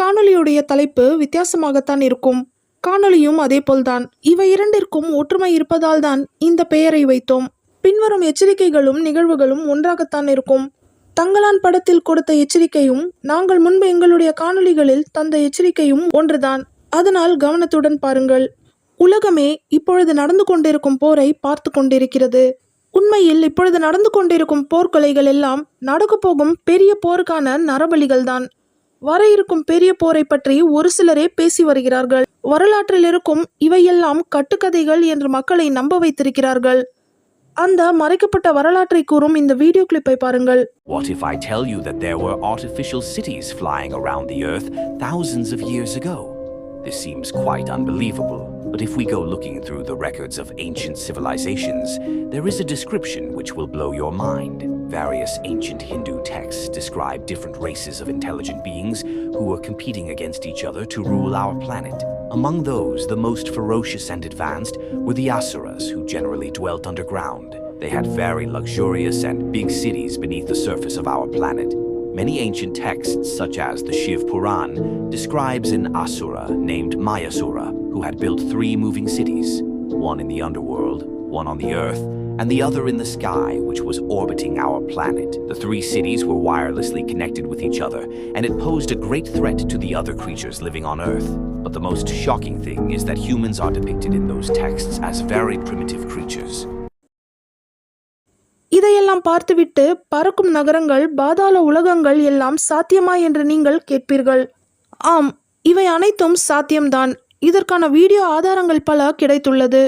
காணொளியுடைய தலைப்பு வித்தியாசமாகத்தான் இருக்கும். காணொளியும் அதேபோல்தான். இவை இரண்டிற்கும் ஒற்றுமை இருப்பதால் தான் இந்த பெயரை வைத்தோம். பின்வரும் எச்சரிக்கைகளும் நிகழ்வுகளும் ஒன்றாகத்தான் இருக்கும். தங்கலான் படத்தில் கொடுத்த எச்சரிக்கையும் நாங்கள் முன்பு எங்களுடைய காணொளிகளில் தந்த எச்சரிக்கையும் ஒன்றுதான். அதனால் கவனத்துடன் பாருங்கள். உலகமே இப்பொழுது நடந்து கொண்டிருக்கும் போரை பார்த்து கொண்டிருக்கிறது. உண்மையில் இப்பொழுது நடந்து கொண்டிருக்கும் போர்க்கொலைகள் எல்லாம் நடக்கப் போகும் பெரிய போருக்கான நரபலிகள்தான். வர இருக்கும் பெரிய போரை பற்றி ஒரு சிலரே பேசி வருகிறார்கள். வரலாற்றில் இருக்கும் இவையெல்லாம் கட்டுக்கதைகள் என்று மக்களை நம்ப வைத்திருக்கிறார்கள். அந்த மறைக்கப்பட்ட வரலாற்றை கூறும் இந்த வீடியோ கிளிப்பை பாருங்கள். What if I tell you that there were artificial cities flying around the earth thousands of years ago? This seems quite unbelievable, but if we go looking through the records of ancient civilizations, there is a description which will blow your mind. Various ancient Hindu texts describe different races of intelligent beings who were competing against each other to rule our planet. Among those, the most ferocious and advanced were the Asuras, who generally dwelt underground. They had very luxurious and big cities beneath the surface of our planet. Many ancient texts, such as the Shiv Puran, describes an Asura named Mayasura, who had built 3 moving cities, one in the underworld, one on the earth, and the other in the sky, which was orbiting our planet. The 3 cities were wirelessly connected with each other, and it posed a great threat to the other creatures living on Earth. But the most shocking thing is that humans are depicted in those texts as very primitive creatures. இதையெல்லாம் பார்த்துவிட்டு பறக்கும் நகரங்கள், பாதாள உலகங்கள் எல்லாம் சாத்தியமா என்று நீங்கள் கேட்பீர்கள். ஆம், இவை அனைத்தும் சாத்தியம்தான். இதற்கான வீடியோ ஆதாரங்கள் பல கிடைத்துள்ளது.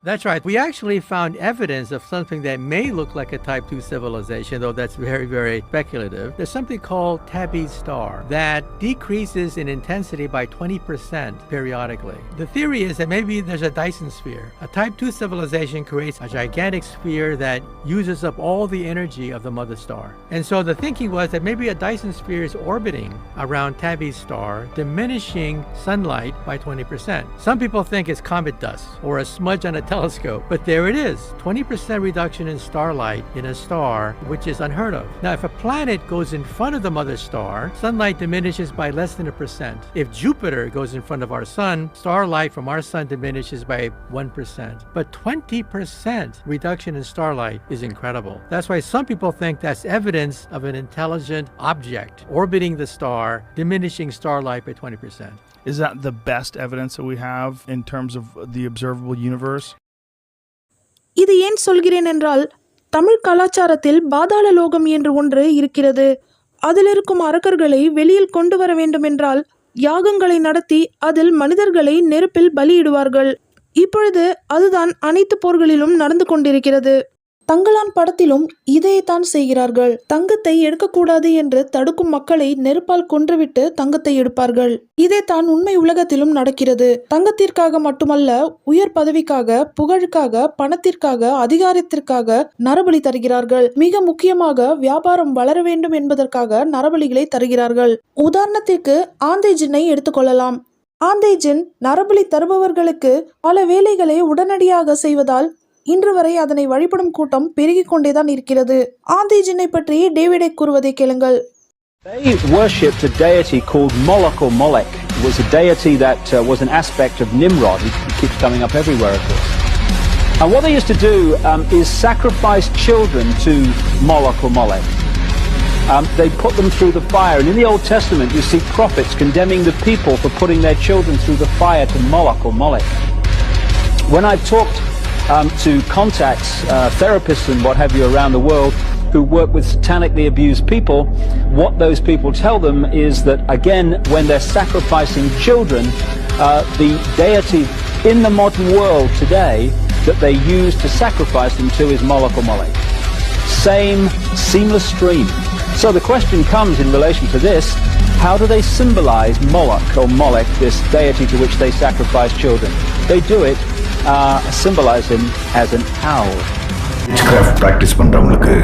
That's right. We actually found evidence of something that may look like a Type 2 civilization, though that's very, very speculative. There's something called Tabby's star that decreases in intensity by 20% periodically. The theory is that maybe there's a Dyson sphere. A Type 2 civilization creates a gigantic sphere that uses up all the energy of the mother star. And so the thinking was that maybe a Dyson sphere is orbiting around Tabby's star, diminishing sunlight by 20%. Some people think it's comet dust or a smudge on a telescope, but there it is, 20% reduction in starlight in a star, which is unheard of. Now, if a planet goes in front of the mother star, sunlight diminishes by less than 1%. If Jupiter goes in front of our sun, starlight from our sun diminishes by 1%. But 20% reduction in starlight is incredible. That's why some people think that's evidence of an intelligent object orbiting the star, diminishing starlight by 20%. Is that the best evidence that we have in terms of the observable universe? இது ஏன் சொல்கிறேன் என்றால், தமிழ் கலாச்சாரத்தில் பாதாள லோகம் என்று ஒன்று இருக்கிறது. அதில் இருக்கும் அரக்கர்களை வெளியில் கொண்டு வர வேண்டுமென்றால் யாகங்களை நடத்தி அதில் மனிதர்களை நெருப்பில் பலியிடுவார்கள். இப்பொழுது அதுதான் அனைத்து போர்களிலும் நடந்து கொண்டிருக்கிறது. தங்கலான் படத்திலும் இதைத்தான் செய்கிறார்கள். தங்கத்தை எடுக்கக்கூடாது என்று தடுக்கும் மக்களை நெருப்பால் கொன்றுவிட்டு தங்கத்தை எடுப்பார்கள். இதைத்தான் உண்மை உலகத்திலும் நடக்கிறது. தங்கத்திற்காக மட்டுமல்ல, உயர் பதவிக்காக, புகழுக்காக, பணத்திற்காக, அதிகாரத்திற்காக நரபலி தருகிறார்கள். மிக முக்கியமாக வியாபாரம் வளர வேண்டும் என்பதற்காக நரபலிகளை தருகிறார்கள். உதாரணத்திற்கு ஆந்தை ஜின்னை எடுத்துக்கொள்ளலாம். ஆந்தை ஜின் நரபலி தருபவர்களுக்கு பல வேலைகளை உடனடியாக செய்வதால் இன்று வரை அதனை வழிபடும் கூட்டம் பெருகிக் கொண்டேதான் இருக்கிறது. ஆந்தை ஜின்னை பற்றி டேவிடை கூறுவதை கேளுங்கள். They worshipped a deity called Moloch or Molech. It was a deity that was an aspect of Nimrod. He keeps coming up everywhere, of course. And what they used to do is sacrifice children to Moloch or Molech. They put them through the fire. And in the Old Testament, you see prophets condemning the people for putting their children through the fire to Moloch or Molech. When I've talked to contacts, therapists and what have you around the world who work with satanically abused people, what those people tell them is that, again, when they're sacrificing children, the deity in the modern world today that they use to sacrifice them to is Moloch or Molech. Same seamless stream. So the question comes in relation to this: how do they symbolize Moloch or Molech, this deity to which they sacrifice children? They do it symbolize him as an owl. Witchcraft practice பண்றவங்களுக்கு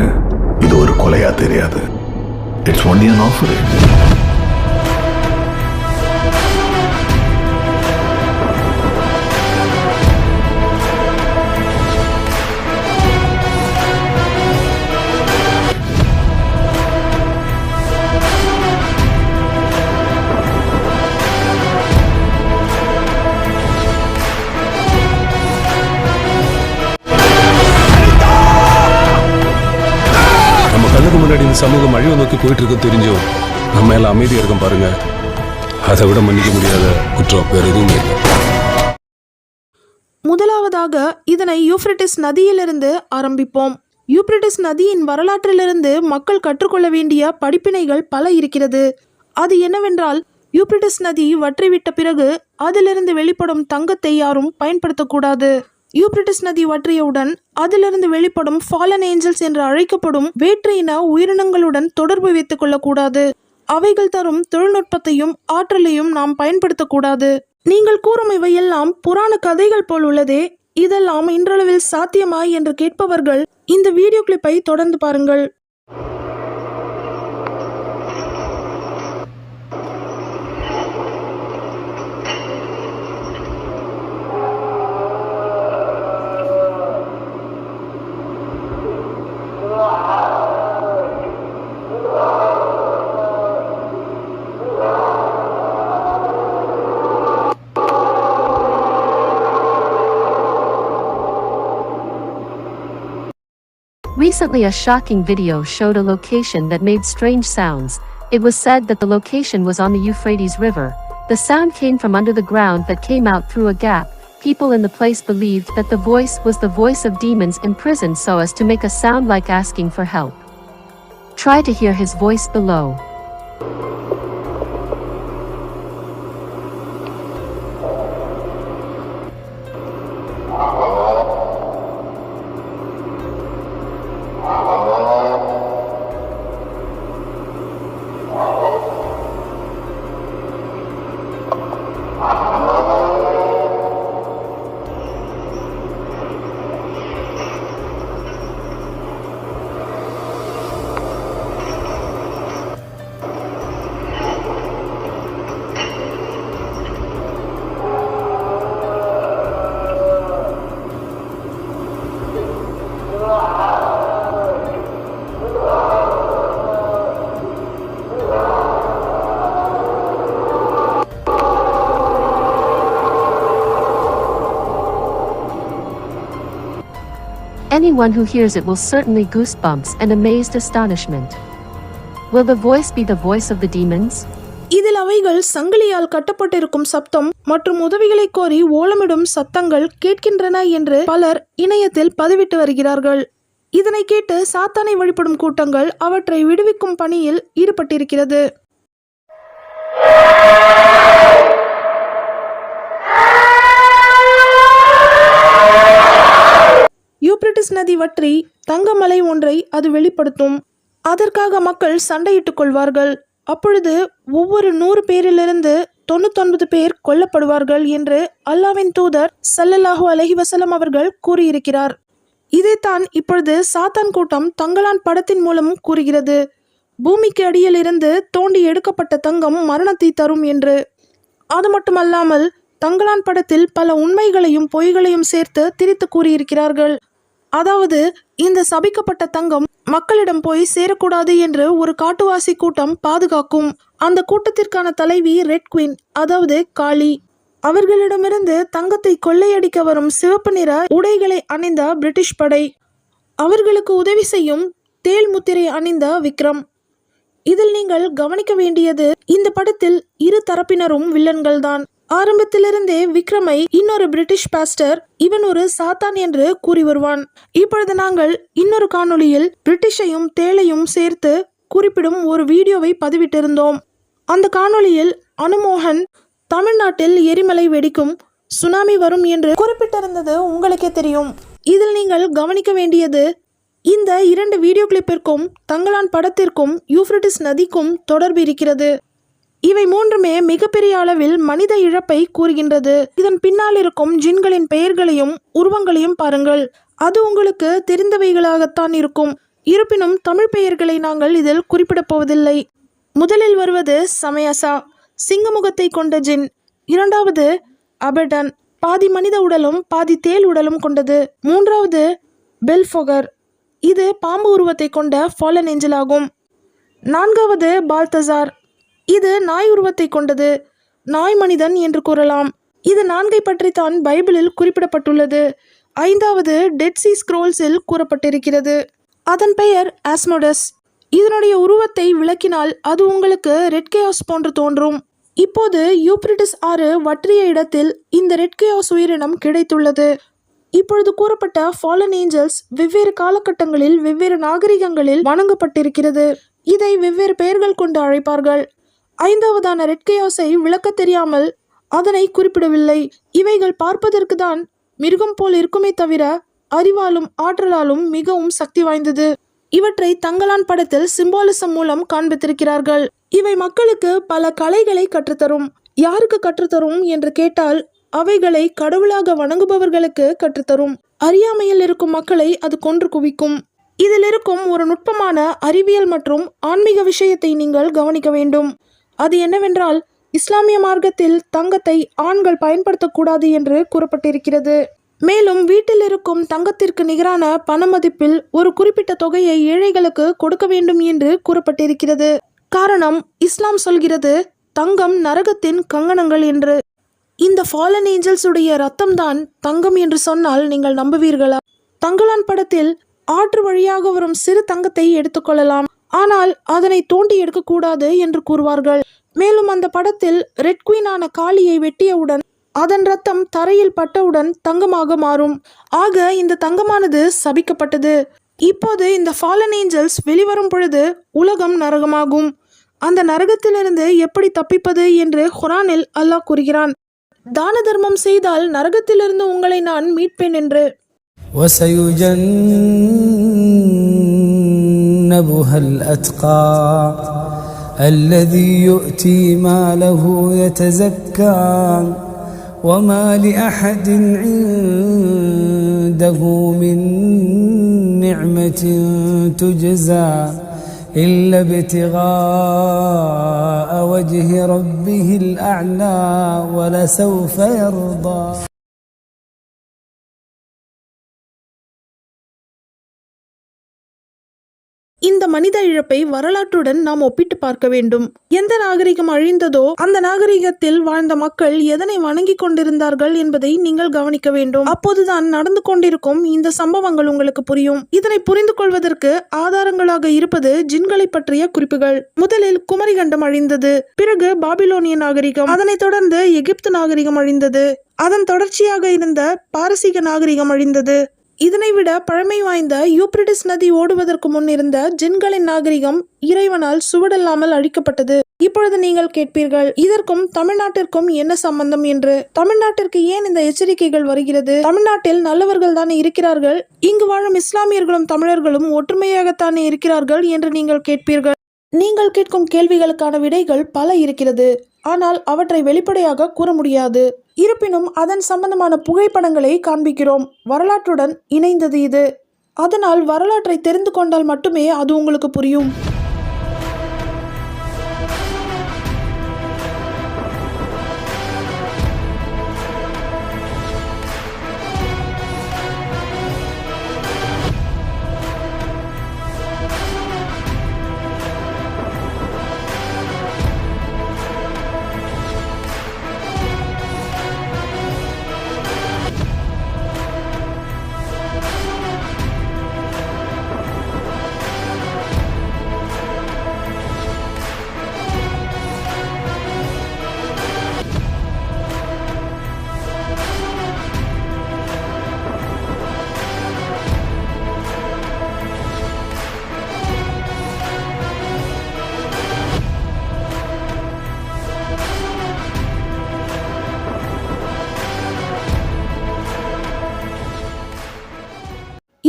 இது ஒரு கொலையா தெரியாது. It's only an offering. சமூகம் அழிவை நோக்கி போயிட்டு இருக்கு தெரிஞ்சும் நம்ம எல்லாம் அமைதியா இருக்கோம் பாருங்க. அதை விட மன்னிக்க முடியாத குற்றம் வேற எதுவுமே இல்லை. முதலாவதாக இதனை யூப்ரட்டிஸ் நதியிலிருந்து ஆரம்பிப்போம். யூப்ரட்டிஸ் நதியின் வரலாற்றிலிருந்து மக்கள் கற்றுக்கொள்ள வேண்டிய படிப்பினைகள் பல இருக்கிறது. அது என்னவென்றால், யூப்ரட்டிஸ் நதி வற்றிவிட்ட பிறகு அதிலிருந்து வெளிப்படும் தங்கத்தை யாரும் பயன்படுத்தக்கூடாது. யூப்ரட்டிஸ் நதி வற்றியவுடன் அதிலிருந்து வெளிப்படும் ஃபாலன் ஏஞ்சல்ஸ் என்று அழைக்கப்படும் வேற்று இன உயிரினங்களுடன் தொடர்பு வைத்துக் கொள்ளக்கூடாது. அவைகள் தரும் தொழில்நுட்பத்தையும் ஆற்றலையும் நாம் பயன்படுத்தக்கூடாது. நீங்கள் கூறும் இவையெல்லாம் புராண கதைகள் போல் உள்ளதே, இதெல்லாம் இன்றளவில் சாத்தியமா என்று கேட்பவர்கள் இந்த வீடியோ கிளிப்பை தொடர்ந்து பாருங்கள். Recently, a shocking video showed a location that made strange sounds. It was said that the location was on the Euphrates River. The sound came from under the ground that came out through a gap. People in the place believed that the voice was the voice of demons imprisoned so as to make a sound like asking for help. Try to hear his voice below. Anyone who hears it will certainly goosebumps and amazed astonishment. Will the voice be the voice of the demons? இதில் அவைகள் சங்கிலியால் கட்டப்பட்டிருக்கும் சப்தம் மற்றும் உதவிகளை கோரி ஓலமிடும் சத்தங்கள் கேட்கின்றன என்று பலர் இணையத்தில் பதிவிட்டு வருகிறார்கள். இதனை கேட்டு சாத்தானை வழிபடும் கூட்டங்கள் அவற்றை விடுவிக்கும் பணியில் ஈடுபட்டிருக்கிறது. யூப்ரட்டிஸ் நதி வற்றி தங்கமலை ஒன்றை அது வெளிப்படுத்தும். அதற்காக மக்கள் சண்டையிட்டுக் கொள்வார்கள். அப்பொழுது ஒவ்வொரு 100 பேரிலிருந்து 99 பேர் கொல்லப்படுவார்கள் என்று அல்லாஹ்வின் தூதர் ஸல்லல்லாஹு அலைஹி வஸல்லம் அவர்கள் கூறியிருக்கிறார். இதைத்தான் இப்பொழுது சாத்தான் கூட்டம் தங்கலான் படத்தின் மூலம் கூறுகிறது. பூமிக்கு அடியில் இருந்து தோண்டி எடுக்கப்பட்ட தங்கம் மரணத்தை தரும் என்று. அது மட்டுமல்லாமல் தங்கலான் படத்தில் பல உண்மைகளையும் பொய்களையும் சேர்த்து திரித்து கூறியிருக்கிறார்கள். அதாவது, இந்த சபிக்கப்பட்ட தங்கம் மக்களிடம் போய் சேரக்கூடாது என்று ஒரு காட்டுவாசி கூட்டம் பாதுகாக்கும். அந்த கூட்டத்திற்கான தலைவி ரெட் குயின், அதாவது காளி. அவர்களிடமிருந்து தங்கத்தை கொள்ளையடிக்க வரும் சிவப்பு நிற உடைகளை அணிந்த பிரிட்டிஷ் படை. அவர்களுக்கு உதவி செய்யும் தேல் முத்திரை அணிந்த விக்ரம். இதில் நீங்கள் கவனிக்க வேண்டியது, இந்த படத்தில் இரு தரப்பினரும் வில்லன்கள்தான். ஆரம்பத்திலிருந்தே விக்ரமை இன்னொரு பிரிட்டிஷ் பாஸ்டர் இவன் ஒரு சாத்தான் என்று கூறி வருவான். இப்பொழுது நாங்கள் இன்னொரு காணொளியில் பிரிட்டிஷையும் தேலையும் சேர்த்து குறிப்பிடும் ஒரு வீடியோவை பதிவிட்டிருந்தோம். அந்த காணொளியில் அனுமோகன் தமிழ்நாட்டில் எரிமலை வெடிக்கும், சுனாமி வரும் என்று குறிப்பிட்டிருந்தது உங்களுக்கே தெரியும். இதில் நீங்கள் கவனிக்க வேண்டியது, இந்த 2 வீடியோ கிளிப்பிற்கும் தங்கலான் படத்திற்கும் யூப்ரட்டிஸ் நதிக்கும் தொடர்பு இருக்கிறது. இவை மூன்றுமே மிகப்பெரிய அளவில் மனித இழப்பை கூறுகின்றது. இதன் பின்னால் இருக்கும் ஜின்களின் பெயர்களையும் உருவங்களையும் பாருங்கள். அது உங்களுக்கு தெரிந்தவைகளாகத்தான் இருக்கும். இருப்பினும் தமிழ் பெயர்களை நாங்கள் இதில் குறிப்பிடப் போவதில்லை. முதலில் வருவது சமயசா, சிங்கமுகத்தை கொண்ட ஜின். இரண்டாவது அபடன், பாதி மனித உடலும் பாதி தேல் உடலும் கொண்டது. மூன்றாவது பெல்ஃபொகர், இது பாம்பு உருவத்தை கொண்ட ஃபாலன் ஏஞ்சல் ஆகும். நான்காவது பால்தசார், இது நாய் உருவத்தை கொண்டது, நாய் மனிதன் என்று கூறலாம். இது 4 பற்றித்தான் பைபிளில் குறிப்பிடப்பட்டுள்ளது. 5வது டெட் சி ஸ்க்ரோல்ஸில் கூறப்பட்டிருக்கிறது. அதன் பெயர் ஆஸ்மோடஸ். இதனுடைய உருவத்தை விளக்கினால் அது உங்களுக்கு ரெட் கேயாஸ் போன்று தோன்றும். இப்போது யூப்ரட்டிஸ் ஆறு வற்றிய இடத்தில் இந்த ரெட் கேயாஸ் உயிரினம் கிடைத்துள்ளது. இப்பொழுது கூறப்பட்ட ஃபாலன் ஏஞ்சல்ஸ் வெவ்வேறு காலகட்டங்களில் வெவ்வேறு நாகரிகங்களில் வணங்கப்பட்டிருக்கிறது. இதை வெவ்வேறு பெயர்கள் கொண்டு அழைப்பார்கள். ஐந்தாவதான ரெட் கேயாஸை விளக்க தெரியாமல் அதனை குறிப்பிடவில்லை. இவைகள் பார்ப்பதற்கு தான் மிருகம் போல் இருக்குமே தவிர அறிவாலும் ஆற்றலாலும் மிகவும் சக்தி வாய்ந்தது. இவற்றை தங்கலான் படத்தில் சிம்பாலிசம் மூலம் காண்பித்திருக்கிறார்கள். இவை மக்களுக்கு பல கலைகளை கற்றுத்தரும். யாருக்கு கற்றுத்தரும் என்று கேட்டால் அவைகளை கடவுளாக வணங்குபவர்களுக்கு கற்றுத்தரும். அறியாமையில் இருக்கும் மக்களை அது கொன்று குவிக்கும். இதில் இருக்கும் ஒரு நுட்பமான அறிவியல் மற்றும் ஆன்மீக விஷயத்தை நீங்கள் கவனிக்க வேண்டும். அது என்னவென்றால், இஸ்லாமிய மார்க்கத்தில் தங்கத்தை ஆண்கள் பயன்படுத்தக்கூடாது என்று கூறப்பட்டிருக்கிறது. மேலும் வீட்டில் இருக்கும் தங்கத்திற்கு நிகரான பண மதிப்பில் ஒரு குறிப்பிட்ட தொகையை ஏழைகளுக்கு கொடுக்க வேண்டும் என்று கூறப்பட்டிருக்கிறது. காரணம், இஸ்லாம் சொல்கிறது தங்கம் நரகத்தின் கங்கணங்கள் என்று. இந்த ஃபாலன் ஏஞ்சல்ஸ் உடைய ரத்தம் தான் தங்கம் என்று சொன்னால் நீங்கள் நம்புவீர்களா? தங்கலான் படத்தில் ஆற்று வழியாக வரும் சிறு தங்கத்தை எடுத்துக்கொள்ளலாம், ஆனால் அதனை தோண்டி எடுக்கக்கூடாது என்று கூறுவார்கள். மேலும் அந்த படத்தில் ரெட் குயினான காளியை வெட்டியவுடன் அதன் ரத்தம் தரையில் பட்டவுடன் தங்கமாக மாறும். ஆக இந்த தங்கமானது சபிக்கப்பட்டது. இப்போது இந்த ஃபாலன் ஏஞ்சல்ஸ் வெளிவரும் பொழுது உலகம் நரகமாகும். அந்த நரகத்திலிருந்து எப்படி தப்பிப்பது என்று குர்ஆனில் அல்லாஹ் கூறுகிறான். தான தர்மம் செய்தால் நரகத்திலிருந்து உங்களை நான் மீட்பேன் என்று. وسيجنبها الأتقى الذي يؤتي ماله يتزكى وما لأحد عنده من نعمة تجزى إلا ابتغاء وجه ربه الأعلى ولسوف يرضى. இந்த மனித இழப்பை வரலாற்றுடன் நாம் ஒப்பிட்டு பார்க்க வேண்டும். எந்த நாகரிகம் அழிந்ததோ அந்த நாகரிகத்தில் வாழ்ந்த மக்கள் எதனை வணங்கி கொண்டிருந்தார்கள் என்பதை நீங்கள் கவனிக்க வேண்டும். அப்போதுதான் நடந்து கொண்டிருக்கும் இந்த சம்பவங்கள் உங்களுக்கு புரியும். இதனை புரிந்து கொள்வதற்கு ஆதாரங்களாக இருப்பது ஜின்களை பற்றிய குறிப்புகள். முதலில் குமரிகண்டம் அழிந்தது, பிறகு பாபிலோனிய நாகரிகம், அதனைத் தொடர்ந்து எகிப்து நாகரிகம் அழிந்தது, அதன் தொடர்ச்சியாக இருந்த பாரசீக நாகரிகம் அழிந்தது. இதனை விட பழமை வாய்ந்த யூப்ரட்டிஸ் நதி ஓடுவதற்கு முன் இருந்த ஜின்களின் நாகரிகம் இறைவனால் சுவடல்லாமல் அழிக்கப்பட்டது. இப்பொழுது நீங்கள் கேட்பீர்கள், இதற்கும் தமிழ்நாட்டிற்கும் என்ன சம்பந்தம் என்று. தமிழ்நாட்டிற்கு ஏன் இந்த எச்சரிக்கைகள் வருகிறது? தமிழ்நாட்டில் நல்லவர்கள் தானே இருக்கிறார்கள், இங்கு வாழும் இஸ்லாமியர்களும் தமிழர்களும் ஒற்றுமையாகத்தானே இருக்கிறார்கள் என்று நீங்கள் கேட்பீர்கள். நீங்கள் கேட்கும் கேள்விகளுக்கான விடைகள் பல இருக்கிறது, ஆனால் அவற்றை வெளிப்படையாக கூற முடியாது. இருப்பினும் அதன் சம்பந்தமான புகைப்படங்களை காண்பிக்கிறோம். வரலாற்றுடன் இணைந்தது இது. அதனால் வரலாற்றை தெரிந்து கொண்டால் மட்டுமே அது உங்களுக்கு புரியும்.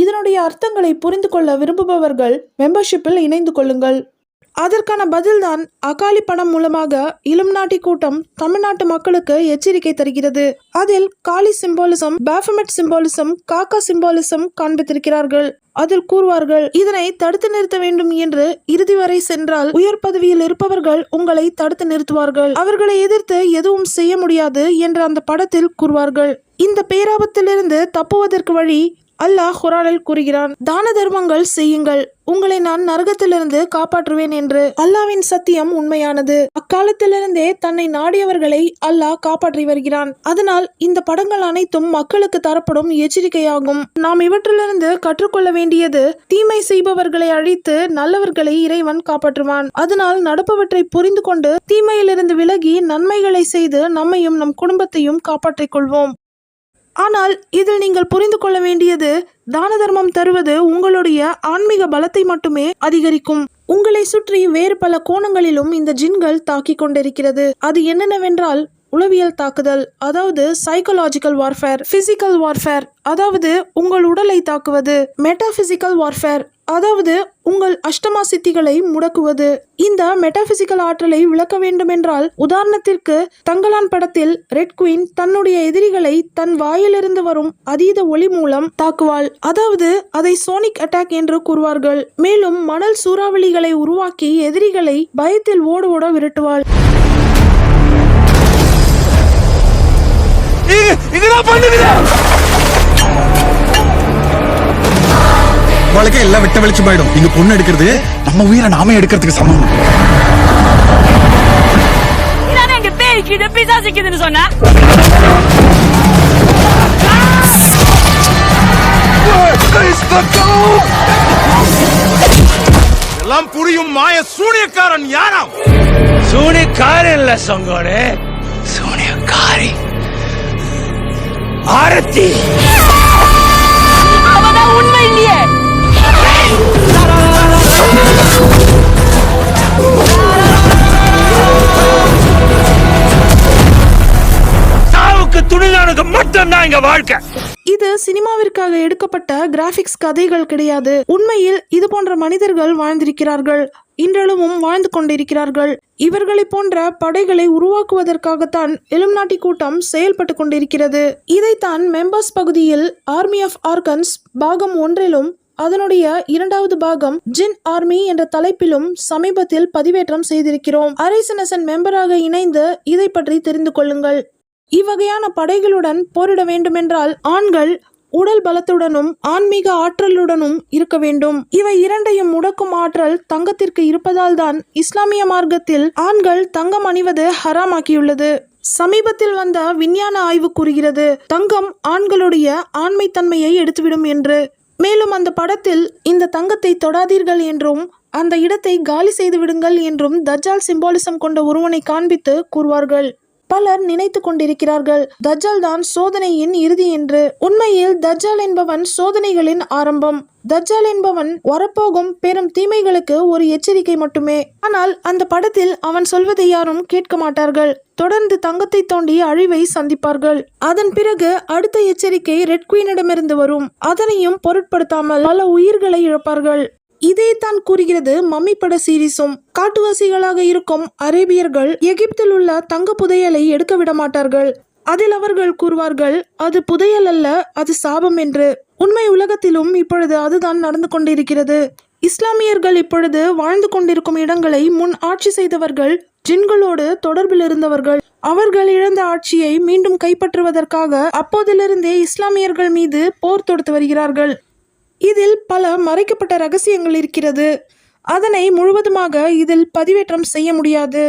இதனுடைய அர்த்தங்களை புரிந்து கொள்ள விரும்புபவர்கள் மெம்பர்ஷிப்பில் இணைந்து கொள்ளுங்கள். அதற்கான பதில்தான் அகாலி படம் மூலமாக இலுமினாட்டி கூட்டம் தமிழ்நாட்டு மக்களுக்கு எச்சரிக்கை தருகிறது. அதில் காளி சிம்பாலிசம், பாஃபமெட் சிம்பாலிசம், காக்கா சிம்பாலிசம் காண்பித்திருக்கிறார்கள். அதில் கூறுவார்கள், இதனை தடுத்து நிறுத்த வேண்டும் என்று இறுதி வரை சென்றால் உயர் பதவியில் இருப்பவர்கள் உங்களை தடுத்து நிறுத்துவார்கள், அவர்களை எதிர்த்து எதுவும் செய்ய முடியாது என்று அந்த படத்தில் கூறுவார்கள். இந்த பேராபத்திலிருந்து தப்புவதற்கு வழி அல்லாஹ் குர்ஆனில் கூறுகிறான், தான தர்மங்கள் செய்யுங்கள், உங்களை நான் நரகத்திலிருந்து காப்பாற்றுவேன் என்று. அல்லாஹ்வின் சத்தியம் உண்மையானது. அக்காலத்திலிருந்தே தன்னை நாடியவர்களை அல்லாஹ் காப்பாற்றி வருகிறான். அதனால் இந்த படங்கள் அனைத்தும் மக்களுக்கு தரப்படும் எச்சரிக்கையாகும். நாம் இவற்றிலிருந்து கற்றுக்கொள்ள வேண்டியது, தீமை செய்பவர்களை அழித்து நல்லவர்களை இறைவன் காப்பாற்றுவான். அதனால் நடப்பவற்றை புரிந்து கொண்டு தீமையிலிருந்து விலகி நன்மைகளை செய்து நம்மையும் நம் குடும்பத்தையும் காப்பாற்றிக் கொள்வோம். ஆனால் இதில் நீங்கள் புரிந்து கொள்ள வேண்டியது, தான தர்மம் தருவது உங்களுடைய ஆன்மீக பலத்தை மட்டுமே அதிகரிக்கும். உங்களை சுற்றி வேறு பல கோணங்களிலும் இந்த ஜின்கள் தாக்கிக் கொண்டிருக்கிறது. அது என்னென்னவென்றால், உளவியல் தாக்குதல், அதாவது சைக்கலாஜிக்கல் வார்ஃபேர்; பிசிக்கல் வார்ஃபேர், அதாவது உங்கள் உடலை தாக்குவது; மெட்டாபிசிக்கல் வார்ஃபேர், அதாவது உங்கள் அஷ்டமா சித்திகளை முடக்குவது. இந்த மெட்டாபிசிக்கல் ஆற்றலை விளக்க வேண்டுமென்றால், உதாரணத்திற்கு தங்கலான் படத்தில் ரெட் குயின் தன்னுடைய எதிரிகளை தன் வாயிலிருந்து வரும் அதீத ஒளி மூலம் தாக்குவாள். அதாவது அதை சோனிக் அட்டாக் என்று கூறுவார்கள். மேலும் மணல் சூறாவளிகளை உருவாக்கி எதிரிகளை பயத்தில் ஓட ஓட விரட்டுவாள். வாழ்க்கை எல்லாம் வெட்ட வெளிச்சு போயிடும். இங்க பொண்ணு எடுக்கிறது நம்ம உயிரை நாமே எடுக்கிறதுக்கு சமம். சொன்ன எல்லாம் புரியும் மாய சூனியக்காரன் யாராம்? சூனியக்காரன் இல்ல சங்கோடு, சூனியக்காரி ஆரத்தி. அவதான் உண்மை இல்லையே. சாவுக்கு துணிதானுக்கு மட்டும்தான் இங்க வாழ்க்கை. இது சினிமாவிற்காக எடுக்கப்பட்ட கிராபிக்ஸ் கதைகள் கிடையாது. உண்மையில் இது போன்ற மனிதர்கள் வாழ்ந்திருக்கிறார்கள், இன்றளவும் வாழ்ந்து கொண்டிருக்கிறார்கள். இவர்களை போன்ற படைகளை உருவாக்குவதற்காகத்தான் இலுமினாட்டி கூட்டம் செயல்பட்டு கொண்டிருக்கிறது. இதைத்தான் மெம்பர்ஸ் பகுதியில் ஆர்மி ஆஃப் ஆர்கன்ஸ் பாகம் 1 அதனுடைய 2வது பாகம் ஜின் ஆர்மி என்ற தலைப்பிலும் சமீபத்தில் பதிவேற்றம் செய்திருக்கிறோம். அரைசனசன் மெம்பராக இணைந்து இதை பற்றி தெரிந்து கொள்ளுங்கள். இவ்வகையான படைகளுடன் போரிட வேண்டுமென்றால் ஆண்கள் உடல் பலத்துடனும் ஆன்மீக ஆற்றலுடனும் இருக்க வேண்டும். இவை இரண்டையும் முடக்கும் ஆற்றல் தங்கத்திற்கு இருப்பதால் தான் இஸ்லாமிய மார்க்கத்தில் ஆண்கள் தங்கம் அணிவது ஹராமாக்கியுள்ளது. சமீபத்தில் வந்த விஞ்ஞான ஆய்வு கூறுகிறது, தங்கம் ஆண்களுடைய ஆண்மை தன்மையை எடுத்துவிடும் என்று. மேலும் அந்த படத்தில் இந்த தங்கத்தை தொடாதீர்கள் என்றும் அந்த இடத்தை காலி செய்து விடுங்கள் என்றும் தஜ்ஜால் சிம்பாலிசம் கொண்ட ஒருவனை காண்பித்து கூறுவார்கள். பலர் நினைத்து கொண்டிருக்கிறார்கள் தஜ்ஜால் தான் சோதனையின் இறுதி என்று. உண்மையில் தஜ்ஜால் என்பவன் சோதனைகளின் ஆரம்பம். தஜ்ஜால் என்பவன் வரப்போகும் பெரும் தீமைகளுக்கு ஒரு எச்சரிக்கை மட்டுமே. ஆனால் அந்த படத்தில் அவன் சொல்வதை யாரும் கேட்க மாட்டார்கள். தொடர்ந்து தங்கத்தை தோண்டி அழிவை சந்திப்பார்கள். அதன் பிறகு அடுத்த எச்சரிக்கை ரெட் குயினிடமிருந்து வரும். அதனையும் பொருட்படுத்தாமல் பல உயிர்களை இழப்பார்கள். இதைத்தான் கூறுகிறது மம்மி பட சீரிஸும். காட்டுவாசிகளாக இருக்கும் அரேபியர்கள் எகிப்தில் உள்ள தங்க புதையலை எடுக்க விட மாட்டார்கள். அதில் அவர்கள் கூறுவார்கள், அது புதையல் அல்ல, அது சாபம் என்று. உண்மை உலகத்திலும் இப்பொழுது அதுதான் நடந்து கொண்டிருக்கிறது. இஸ்லாமியர்கள் இப்பொழுது வாழ்ந்து கொண்டிருக்கும் இடங்களை முன் ஆட்சி செய்தவர்கள் ஜின்களோடு தொடர்பில் இருந்தவர்கள். அவர்கள் இழந்த ஆட்சியை மீண்டும் கைப்பற்றுவதற்காக அப்போதிலிருந்தே இஸ்லாமியர்கள் மீது போர் தொடுத்து வருகிறார்கள். இதில் பல மறைக்கப்பட்ட ரகசியங்கள் இருக்கிறது. அதனை முழுவதுமாக இதில் பதிவேற்றம் செய்ய முடியாது.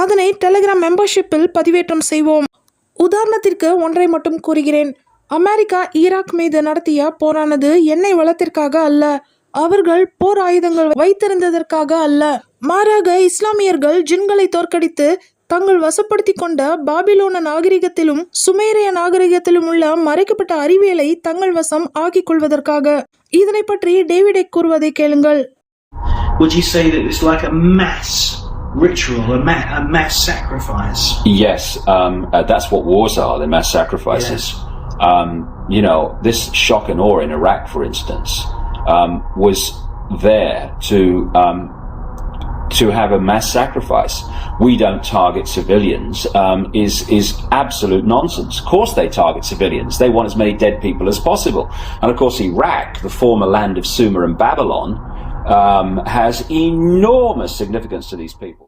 அதனை டெலிகிராம் மெம்பர்ஷிப்பில் பதிவேற்றம் செய்வோம். உதாரணத்திற்கு ஒன்றை மட்டும் கூறுகிறேன். அமெரிக்கா ஈராக் மீது நடத்திய போரானது எண்ணெய் வளத்திற்காக அல்ல, அவர்கள் போர் ஆயுதங்கள் வைத்திருந்ததற்காக அல்ல. மாறாக இஸ்லாமியர்கள் ஜின்களை தோற்கடித்து தங்கள் வசப்படுத்தி கொண்ட பாபிலோன நாகரிகத்திலும் சுமேரிய நாகரிகத்திலும் உள்ள மறைக்கப்பட்ட அறிவியலை தங்கள் வசம் ஆக்கிக் கொள்வதற்காக. இதனை பற்றி டேவிடை கூறுவதை கேளுங்கள். Would you say that it's like a mass ritual, a mass sacrifice? Yes, that's what wars are, they're mass sacrifices. Yes. You know, this shock and awe in Iraq, for instance, was there to have a mass sacrifice. We don't target civilians is absolute nonsense. Of course they target civilians. They want as many dead people as possible. And of course Iraq, the former land of Sumer and Babylon, has enormous significance to these people.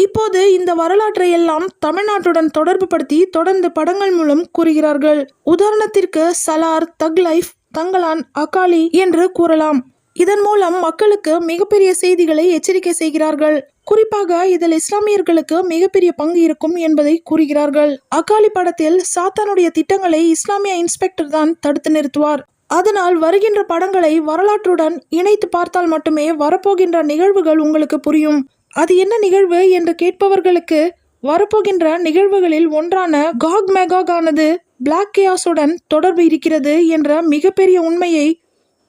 இப்போது இந்த வரலாற்றை எல்லாம் தமிழ்நாட்டுடன் தொடர்பு படுத்தி தொடர்ந்து படங்கள் மூலம் கூறுகிறார்கள். உதாரணத்திற்கு சலார், தக் லைஃப், தங்கலான், அகாலி என்று கூறலாம். இதன் மூலம் மக்களுக்கு மிகப்பெரிய செய்திகளை எச்சரிக்கை செய்கிறார்கள். குறிப்பாக இதில் இஸ்லாமியர்களுக்கு மிகப்பெரிய பங்கு இருக்கும் என்பதை கூறுகிறார்கள். அகாலி படத்தில் சாத்தானுடைய திட்டங்களை இஸ்லாமிய இன்ஸ்பெக்டர் தான் தடுத்து நிறுத்துவார். அதனால் வருகின்ற படங்களை வரலாற்றுடன் இணைத்து பார்த்தால் மட்டுமே வரப்போகின்ற நிகழ்வுகள் உங்களுக்கு புரியும். அது என்ன நிகழ்வு என்று கேட்பவர்களுக்கு வரப்போகின்ற நிகழ்வுகளில் ஒன்றான காக் மேகாக் ஆனது பிளாக் கேயாஸுடன் தொடர்பு இருக்கிறது என்ற மிகப்பெரிய உண்மையை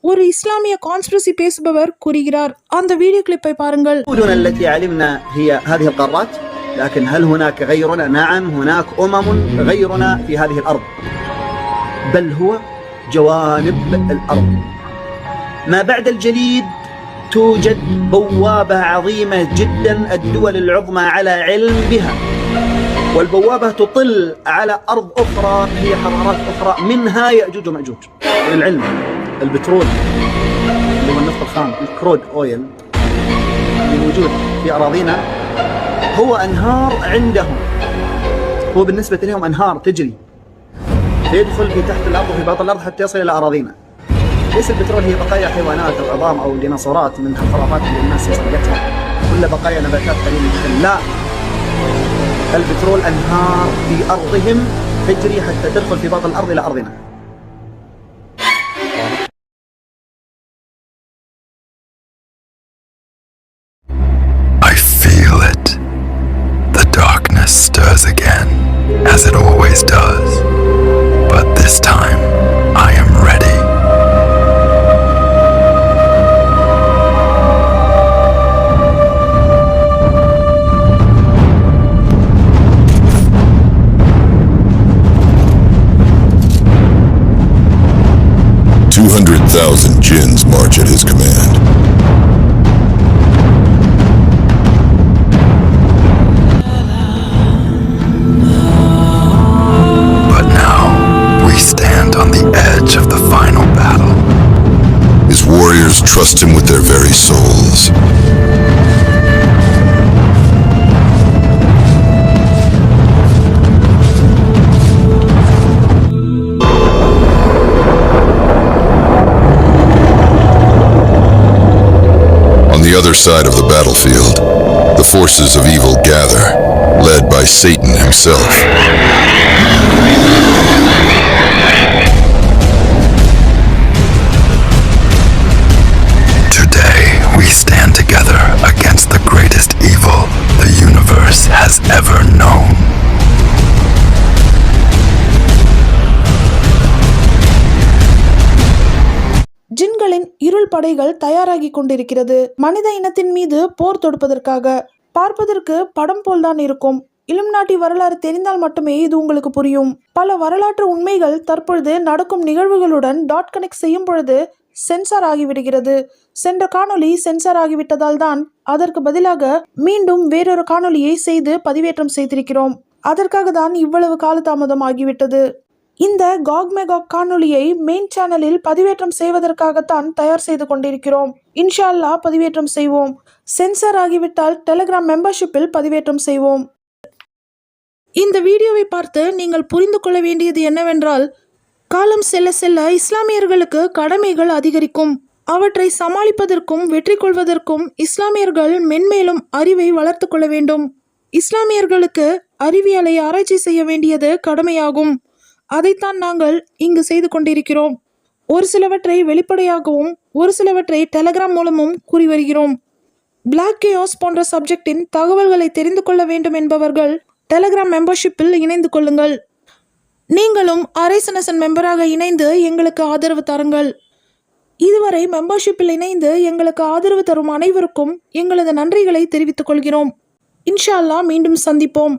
ஒரு இஸ்லாமிய கான்ஸ்பிரசி பேசுபவர் கூறுகிறார். அந்த வீடியோ கிளிப்பை பாருங்கள். لكن هل هناك غيرنا؟ نعم، هناك غيرنا في هذه الأرض، بل هو جوانب الأرض. ما بعد الجليد توجد بوابة عظيمة جدا الدول العظمى على علم بها، والبوابة تطل على أرض أخرى هي حضارات أخرى منها يأجوج ومأجوج. للعلم البترول اللي هو النفط الخام، الكرود أويل اللي موجود في أراضينا هو أنهار عندهم، هو بالنسبة لهم أنهار تجري يدخل في تحت الأرض وفي باطن الأرض حتى يصل إلى أراضينا. ليس البترول هي بقايا حيوانات أو عظام أو ديناصورات من الخرافات اللي الناس يصدقتها، كلها بقايا نباتات قليلة جدا. لا، البترول أنهار في أرضهم تجري حتى تدخل في باطن الأرض إلى أرضنا. I feel it. The darkness stirs again, as it always does. But this time, I am ready. Jinns march at his command. But now, we stand on the edge of the final battle. His warriors trust him with their very souls. On the other side of the battlefield, the forces of evil gather, led by Satan himself. Today, we stand together against the greatest evil the universe has ever known. ஜின்களின் இருள் படைகள் தயாராகி கொண்டிருக்கிறது. மனித இனத்தின் மீது போர் தொடுப்பதற்காக. பார்ப்பதற்கு படம் போல்தான் இருக்கும். இலுமினாட்டி வரலாறு தெரிந்தால் மட்டுமே இது உங்களுக்கு புரியும். பல வரலாற்று உண்மைகள் தற்பொழுது நடக்கும் நிகழ்வுகளுடன் டாட் கனெக்ட் செய்யும் பொழுது சென்சார் ஆகிவிடுகிறது. சென்ற காணொளி சென்சார் ஆகிவிட்டதால் தான் அதற்கு பதிலாக மீண்டும் வேறொரு காணொளியை செய்து பதிவேற்றம் செய்திருக்கிறோம். அதற்காக தான் இவ்வளவு காலதாமதம் ஆகிவிட்டது. இந்த காக் மேகாக் காணொளியை மெயின் சேனலில் பதிவேற்றம் செய்வதற்காகத்தான் தயார் செய்து கொண்டிருக்கிறோம். இன்ஷா அல்லாஹ் பதிவேற்றம் செய்வோம். சென்சார் ஆகிவிட்டால் டெலிகிராம் மெம்பர்ஷிப்பில் பதிவேற்றம் செய்வோம். இந்த வீடியோவை பார்த்து நீங்கள் புரிந்து கொள்ள வேண்டியது என்னவென்றால், காலம் செல்ல செல்ல இஸ்லாமியர்களுக்கு கடமைகள் அதிகரிக்கும். அவற்றை சமாளிப்பதற்கும் வெற்றி கொள்வதற்கும் இஸ்லாமியர்கள் மென்மேலும் அறிவை வளர்த்து கொள்ள வேண்டும். இஸ்லாமியர்களுக்கு அறிவியலை ஆராய்ச்சி செய்ய வேண்டியது கடமையாகும். அதைத்தான் நாங்கள் இங்கு செய்து கொண்டிருக்கிறோம். ஒரு சிலவற்றை வெளிப்படையாகவும் ஒரு சிலவற்றை டெலிகிராம் மூலமும் கூறி வருகிறோம். பிளாக் கேயாஸ் போன்ற சப்ஜெக்டின் தகவல்களை தெரிந்து கொள்ள வேண்டும் என்பவர்கள் டெலிகிராம் மெம்பர்ஷிப்பில் இணைந்து கொள்ளுங்கள். நீங்களும் அரைசனசன் மெம்பராக இணைந்து எங்களுக்கு ஆதரவு தாருங்கள். இதுவரை மெம்பர்ஷிப்பில் இணைந்து எங்களுக்கு ஆதரவு தரும் அனைவருக்கும் எங்களது நன்றிகளை தெரிவித்துக் கொள்கிறோம். இன்ஷா அல்லாஹ் மீண்டும் சந்திப்போம்.